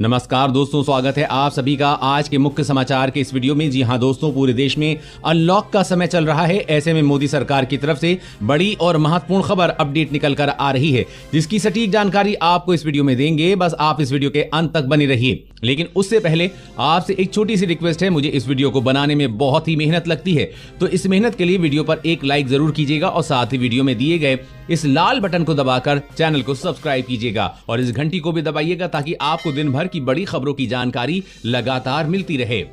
नमस्कार दोस्तों, स्वागत है आप सभी का आज के मुख्य समाचार के इस वीडियो में। जी हां दोस्तों, पूरे देश में अनलॉक का समय चल रहा है। ऐसे में मोदी सरकार की तरफ से बड़ी और महत्वपूर्ण खबर अपडेट निकल कर आ रही है, जिसकी सटीक जानकारी आपको इस वीडियो में देंगे। बस आप इस वीडियो के अंत तक बने रहिए। लेकिन उससे पहले आपसे एक छोटी सी रिक्वेस्ट है। मुझे इस वीडियो को बनाने में बहुत ही मेहनत लगती है, तो इस मेहनत के लिए वीडियो पर एक लाइक जरूर कीजिएगा और साथ ही वीडियो में दिए गए इस लाल बटन को दबाकर चैनल को सब्सक्राइब कीजिएगा और इस घंटी को भी दबाइएगा ताकि आपको दिन भर की बड़ी खबरों की जानकारी लगातार मिलती रहे।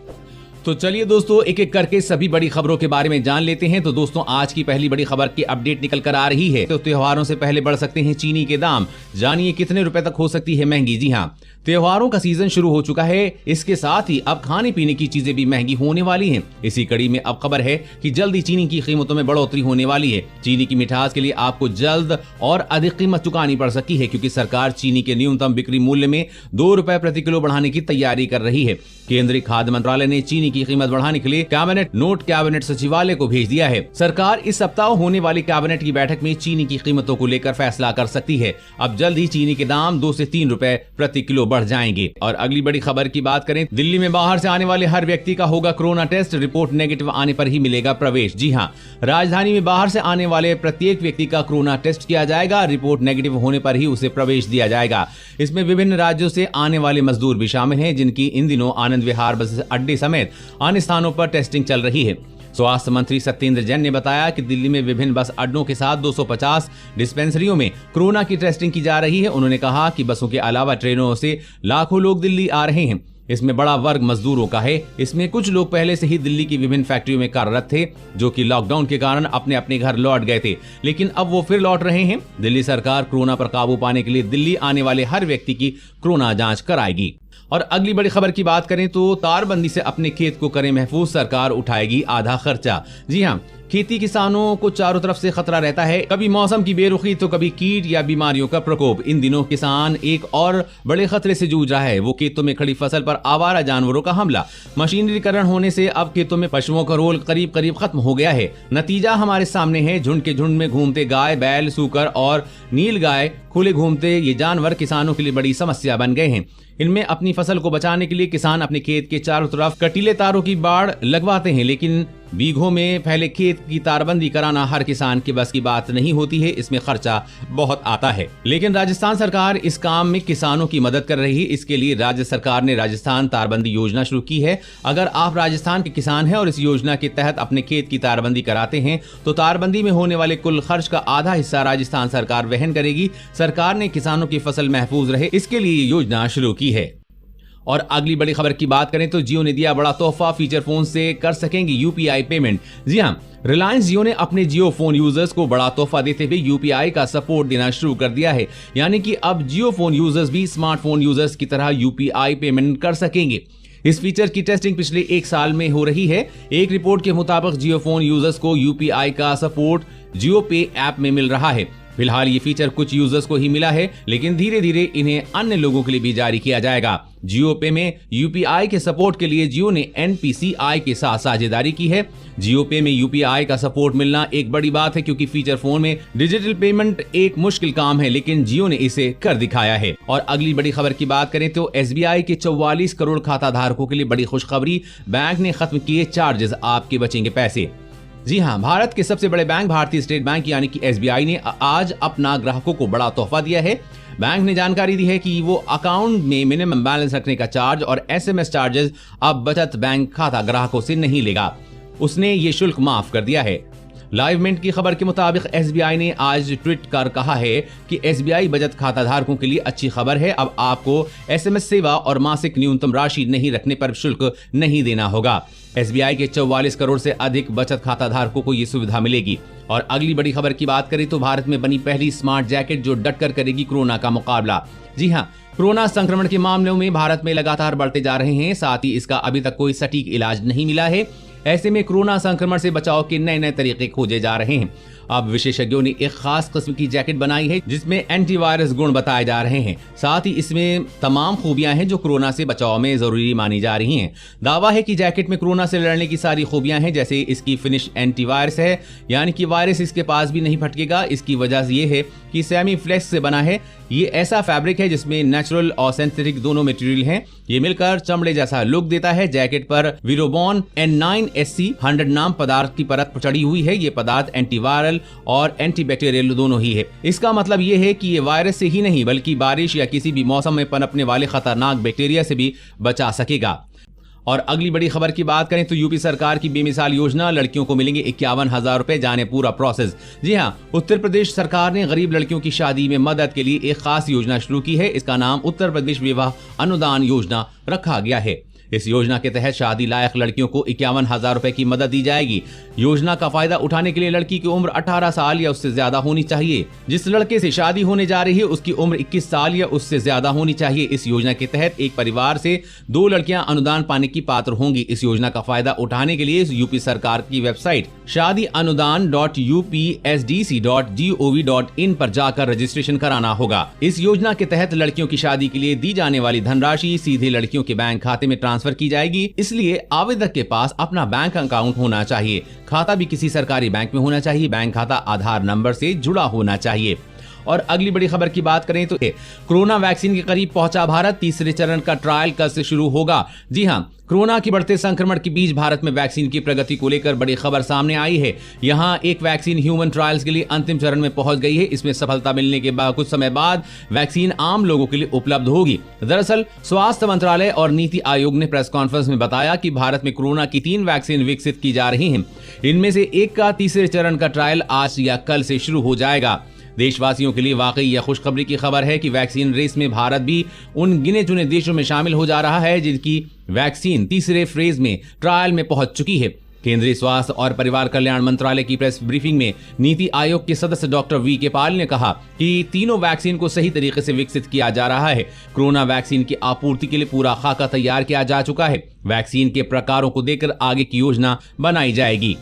तो चलिए दोस्तों, एक एक करके सभी बड़ी खबरों के बारे में जान लेते हैं। तो दोस्तों, आज की पहली बड़ी खबर की अपडेट निकल कर आ रही है। तो त्योहारों से पहले बढ़ सकते हैं चीनी के दाम, जानिए कितने रुपए तक हो सकती है महंगी। जी हां, त्योहारों का सीजन शुरू हो चुका है। इसके साथ ही अब खाने पीने की चीजें भी महंगी होने वाली हैं। इसी कड़ी में अब खबर है कि जल्द ही चीनी की कीमतों में बढ़ोतरी होने वाली है। चीनी की मिठास के लिए आपको जल्द और अधिक कीमत चुकानी पड़ सकती है, क्योंकि सरकार चीनी के न्यूनतम बिक्री मूल्य में 2 रुपए प्रति किलो बढ़ाने की तैयारी कर रही है। केंद्रीय खाद्य मंत्रालय ने चीनी की कीमत बढ़ाने के लिए कैबिनेट सचिवालय को भेज दिया है। सरकार इस सप्ताह होने वाली कैबिनेट की बैठक में चीनी की कीमतों को लेकर फैसला कर सकती है। अब जल्द ही चीनी के दाम 2 से 3 रुपए प्रति किलो बढ़ जाएंगे। और अगली बड़ी खबर की बात करें, दिल्ली में बाहर से आने वाले हर व्यक्ति का होगा कोरोना टेस्ट, रिपोर्ट नेगेटिव आने पर ही मिलेगा प्रवेश। जी हां, राजधानी में बाहर से आने वाले प्रत्येक व्यक्ति का कोरोना टेस्ट किया जाएगा। रिपोर्ट नेगेटिव होने पर ही उसे प्रवेश दिया जाएगा। इसमें विभिन्न राज्यों से आने वाले मजदूर भी शामिल हैं, जिनकी इन दिनों आनंद विहार बस अड्डे समेत अन्य स्थानों पर टेस्टिंग चल रही है। स्वास्थ्य मंत्री सत्येंद्र जैन ने बताया कि दिल्ली में विभिन्न बस अड्डों के साथ 250 डिस्पेंसरियों में कोरोना की टेस्टिंग की जा रही है। उन्होंने कहा कि बसों के अलावा ट्रेनों से लाखों लोग दिल्ली आ रहे हैं। इसमें बड़ा वर्ग मजदूरों का है। इसमें कुछ लोग पहले से ही दिल्ली की विभिन्न फैक्ट्रियों में कार्यरत थे, जो कि लॉकडाउन के कारण अपने अपने घर लौट गए थे, लेकिन अब वो फिर लौट रहे हैं। दिल्ली सरकार कोरोना पर काबू पाने के लिए दिल्ली आने वाले हर व्यक्ति की कोरोना जांच कराएगी। और अगली बड़ी खबर की बात करें तो तारबंदी से अपने खेत को करें महफूज, सरकार उठाएगी आधा खर्चा। जी हां, खेती किसानों को चारों तरफ से खतरा रहता है, कभी मौसम की बेरुखी तो कभी कीट या बीमारियों का प्रकोप। इन दिनों किसान एक और बड़े खतरे से जूझ रहा है, वो खेतों में खड़ी फसल पर आवारा जानवरों का हमला। मशीनरीकरण होने से अब खेतों में पशुओं का रोल करीब करीब खत्म हो गया है। नतीजा हमारे सामने है। झुंड के झुंड में घूमते गाय, बैल, सूकर और नील गाय खुले घूमते ये जानवर किसानों के लिए बड़ी समस्या बन गए हैं। इनमें अपनी फसल को बचाने के लिए किसान अपने खेत के चारों तरफ कटीले तारों की बाड़ लगवाते हैं, लेकिन बीघों में फैले खेत की तारबंदी कराना हर किसान की बस की बात नहीं होती है। इसमें खर्चा बहुत आता है, लेकिन राजस्थान सरकार इस काम में किसानों की मदद कर रही है। इसके लिए राज्य सरकार ने राजस्थान तारबंदी योजना शुरू की है। अगर आप राजस्थान के किसान हैं और इस योजना के तहत अपने खेत की तारबंदी कराते हैं, तो तारबंदी में होने वाले कुल खर्च का आधा हिस्सा राजस्थान सरकार वहन करेगी। सरकार ने किसानों की फसल महफूज रहे, इसके लिए योजना शुरू की है। और अगली बड़ी खबर की बात करें तो जियो ने दिया बड़ा तोहफा, फीचर फोन से कर सकेंगे यूपीआई पेमेंट। जी हां, रिलायंस जियो ने अपने जियो फोन यूजर्स को बड़ा तोहफा देते हुए यूपीआई का सपोर्ट देना शुरू कर दिया है। यानी कि अब जियो फोन यूजर्स भी स्मार्टफोन यूजर्स की तरह यूपीआई पेमेंट कर सकेंगे। इस फीचर की टेस्टिंग पिछले 1 साल में हो रही है। एक रिपोर्ट के मुताबिक जियो फोन यूजर्स को यूपीआई का सपोर्ट जियो पे ऐप में मिल रहा है। फिलहाल ये फीचर कुछ यूजर्स को ही मिला है, लेकिन धीरे धीरे इन्हें अन्य लोगों के लिए भी जारी किया जाएगा। जियो पे में यूपीआई के सपोर्ट के लिए जियो ने एनपीसीआई के साथ साझेदारी की है। जियो पे में यूपीआई का सपोर्ट मिलना एक बड़ी बात है, क्योंकि फीचर फोन में डिजिटल पेमेंट एक मुश्किल काम है, लेकिन जियो ने इसे कर दिखाया है। और अगली बड़ी खबर की बात करें तो एसबीआई के 44 करोड़ खाता धारकों के लिए बड़ी खुशखबरी, बैंक ने खत्म किए चार्जेस, आपके बचेंगे पैसे। जी हां, भारत के सबसे बड़े बैंक भारतीय स्टेट बैंक यानी कि एसबीआई ने आज अपना ग्राहकों को बड़ा तोहफा दिया है। बैंक ने जानकारी दी है कि वो अकाउंट में मिनिमम बैलेंस रखने का चार्ज और एसएमएस चार्जेस अब बचत बैंक खाता ग्राहकों से नहीं लेगा। उसने ये शुल्क माफ कर दिया है। लाइव मिंट की खबर के मुताबिक एसबीआई ने आज ट्वीट कर कहा है कि एसबीआई बचत खाता धारकों के लिए अच्छी खबर है। अब आपको एसएमएस सेवा और मासिक न्यूनतम राशि नहीं रखने पर शुल्क नहीं देना होगा। एसबीआई के 44 करोड़ से अधिक बचत खाता धारकों को ये सुविधा मिलेगी। और अगली बड़ी खबर की बात करें तो भारत में बनी पहली स्मार्ट जैकेट जो डटकर करेगी कोरोना का मुकाबला। जी हां, कोरोना संक्रमण के मामलों में भारत में लगातार बढ़ते जा रहे हैं, साथ ही इसका अभी तक कोई सटीक इलाज नहीं मिला है। ऐसे में कोरोना संक्रमण से बचाव के नए नए तरीके खोजे जा रहे हैं। अब विशेषज्ञों ने एक खास किस्म की जैकेट बनाई है जिसमें एंटीवायरस गुण बताए जा रहे हैं। साथ ही इसमें तमाम खूबियां हैं जो कोरोना से बचाव में जरूरी मानी जा रही हैं। दावा है कि जैकेट में कोरोना से लड़ने की सारी खूबियां हैं, जैसे इसकी फिनिश एंटीवायरस है, यानी कि वायरस इसके पास भी नहीं फटकेगा। इसकी वजह ये है कि सेमी फ्लेक्स से बना है, ये ऐसा फैब्रिक है जिसमें नेचुरल और सिंथेटिक दोनों मटेरियल हैं। ये मिलकर चमड़े जैसा लुक देता है। जैकेट पर विरोबॉन N9SC 100 नाम पदार्थ की परत चढ़ी हुई है। ये पदार्थ एंटीवायरल और एंटीबैक्टीरियल दोनों ही है। इसका मतलब ये है कि ये वायरस से ही नहीं बल्कि बारिश या किसी भी मौसम में पनपने वाले खतरनाक बैक्टीरिया से भी बचा सकेगा। और अगली बड़ी खबर की बात करें तो यूपी सरकार की बेमिसाल योजना, लड़कियों को मिलेंगे 51,000 रुपए, जाने पूरा प्रोसेस। जी हां, उत्तर प्रदेश सरकार ने गरीब लड़कियों की शादी में मदद के लिए एक खास योजना शुरू की है। इसका नाम उत्तर प्रदेश विवाह अनुदान योजना रखा गया है। इस योजना के तहत शादी लायक लड़कियों को 51,000 रुपए की मदद दी जाएगी। योजना का फायदा उठाने के लिए लड़की की उम्र 18 साल या उससे ज्यादा होनी चाहिए। जिस लड़के से शादी होने जा रही है उसकी उम्र 21 साल या उससे ज्यादा होनी चाहिए। इस योजना के तहत एक परिवार से 2 लड़कियां अनुदान पाने की पात्र होंगी। इस योजना का फायदा उठाने के लिए यूपी सरकार की वेबसाइट shaadianudan.upsdc.gov.in पर जाकर रजिस्ट्रेशन कराना होगा। इस योजना के तहत लड़कियों की शादी के लिए दी जाने वाली धनराशि सीधे लड़कियों के बैंक खाते में ट्रांसफर की जाएगी। इसलिए आवेदक के पास अपना बैंक अकाउंट होना चाहिए। खाता भी किसी सरकारी बैंक में होना चाहिए। बैंक खाता आधार नंबर से जुड़ा होना चाहिए। और अगली बड़ी खबर की बात करें तो कोरोना वैक्सीन के करीब पहुंचा भारत। तीसरे चरण का ट्रायल कल से शुरू होगा। जी हां, कोरोना के बढ़ते संक्रमण के बीच भारत में वैक्सीन की प्रगति को लेकर बड़ी खबर सामने आई है। यहां एक वैक्सीन ह्यूमन ट्रायल्स के लिए अंतिम चरण में पहुंच गई है। इसमें सफलता मिलने के बाद कुछ समय बाद वैक्सीन आम लोगों के लिए उपलब्ध होगी। दरअसल स्वास्थ्य मंत्रालय और नीति आयोग ने प्रेस कॉन्फ्रेंस में बताया कि भारत में कोरोना की 3 वैक्सीन विकसित की जा रही हैं। इनमें से एक का तीसरे चरण का ट्रायल आज या कल से शुरू हो जाएगा। देशवासियों के लिए वाकई यह खुशखबरी की खबर है कि वैक्सीन रेस में भारत भी उन गिने चुने देशों में शामिल हो जा रहा है जिनकी वैक्सीन तीसरे फेज में ट्रायल में पहुंच चुकी है। केंद्रीय स्वास्थ्य और परिवार कल्याण मंत्रालय की प्रेस ब्रीफिंग में नीति आयोग के सदस्य डॉक्टर वी.के. पाल ने कहा कि तीनों वैक्सीन को सही तरीके से विकसित किया जा रहा है। कोरोना वैक्सीन की आपूर्ति के लिए पूरा खाका तैयार किया जा चुका है। वैक्सीन के प्रकारों को देखकर आगे की योजना बनाई जाएगी।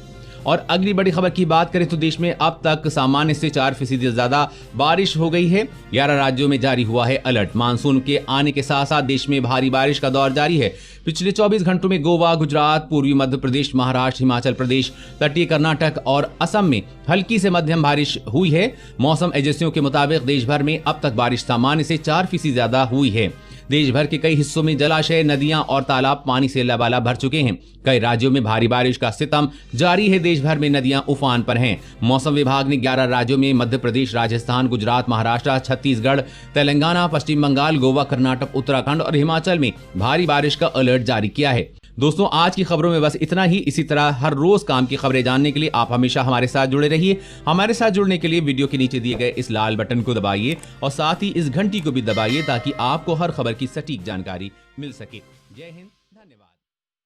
और अगली बड़ी खबर की बात करें तो देश में अब तक सामान्य से 4% ज्यादा बारिश हो गई है। 11 राज्यों में जारी हुआ है अलर्ट। मानसून के आने के साथ साथ देश में भारी बारिश का दौर जारी है। पिछले 24 घंटों में गोवा, गुजरात, पूर्वी मध्य प्रदेश, महाराष्ट्र, हिमाचल प्रदेश, तटीय कर्नाटक और असम में हल्की से मध्यम बारिश हुई है। मौसम एजेंसियों के मुताबिक देश भर में अब तक बारिश सामान्य से 4% ज्यादा हुई है। देश भर के कई हिस्सों में जलाशय, नदियां और तालाब पानी से लबालब भर चुके हैं। कई राज्यों में भारी बारिश का सितम जारी है। देश भर में नदियां उफान पर हैं। मौसम विभाग ने 11 राज्यों में मध्य प्रदेश, राजस्थान, गुजरात, महाराष्ट्र, छत्तीसगढ़, तेलंगाना, पश्चिम बंगाल, गोवा, कर्नाटक, उत्तराखंड और हिमाचल में भारी बारिश का अलर्ट जारी किया है। दोस्तों, आज की खबरों में बस इतना ही। इसी तरह हर रोज काम की खबरें जानने के लिए आप हमेशा हमारे साथ जुड़े रहिए। हमारे साथ जुड़ने के लिए वीडियो के नीचे दिए गए इस लाल बटन को दबाइए और साथ ही इस घंटी को भी दबाइए ताकि आपको हर खबर की सटीक जानकारी मिल सके। जय हिंद, धन्यवाद।